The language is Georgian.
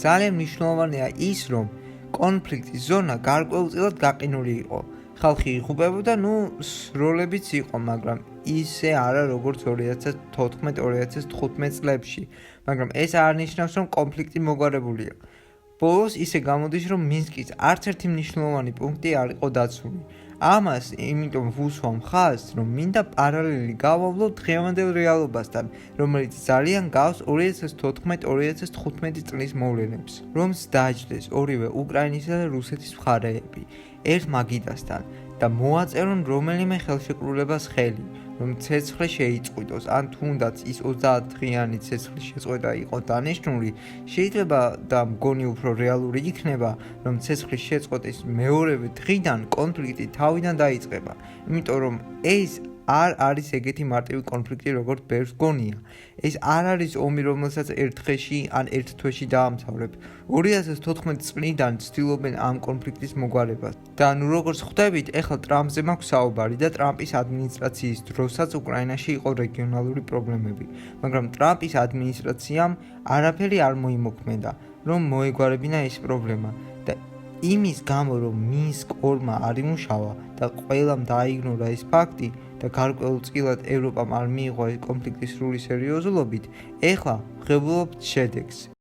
ძალიან მნიშვნელოვანია ის, რომ კონფლიქტის ზონა გარკვეულწილად გაყინული იყო. ხალხი იღუპებოდა, სროლებიც იყო, მაგრამ ისე არა როგორც 2014-2015 წლებში, მაგრამ ეს არ ნიშნავს, რომ კონფლიქტი მოგვარებულია. ბოლოს ისე გამოდის, რომ მინსკის არც ერთი მნიშვნელოვანი პუნქტი არ იყო დაცული. ამას იმიტომ ვუსვამ ხაზს, რომ მინდა პარალელი გავავლოთ დღევანდელ რეალობასთან, რომელიც ძალიან გავს 2014-2015 წლის მოვლენებს, რომს დააჯდეს ორივე უკრაინისა და რუსეთის მხარეები ერთ მაგიდასთან და მოაწერონ რომელიმე ხელშეკრულებას ხელი, რომ ცეცხლი შეიწყვიტოს, ან თუნდაც ის 30 დღიანი ცეცხლის შეწყვეტა იყო დანიშნული, შეიძლება და მგონი უფრო რეალური იქნება, რომ ცეცხლის შეწყვეტის მეორევე დღიდან კონფლიქტი თავიდან დაიწყება, იმიტომ რომ ეს არ არის ეგეთი მარტივი კონფლიქტი, როგორც ბევრს გონია. ეს არ არის ომი, რომელსაც ერთ დღეში ან ერთ თვეში დაამთავრებ. 2014 წლიდან ცდილობენ ამ კონფლიქტის მოგვარებას. და როგორც ხვდებით, ეხლა ტრამპზე მაქვს საუბარი და ტრამპის ადმინისტრაციის დროსაც უკრაინაში იყო რეგიონალური პრობლემები, მაგრამ ტრამპის ადმინისტრაციამ არაფერი არ მოიმოქმედა, რომ მოეგვარებინა ეს პრობლემა და იმის გამო, რომ მინსკ 2-მა არ იმუშავა და ყველამ დააიგნორა ეს ფაქტი და გარკვეულწილად ევროპამ არ მიიღო ეს კონფლიქტის სრული სერიოზულობით, ეხლა ვღებულობთ შედეგს.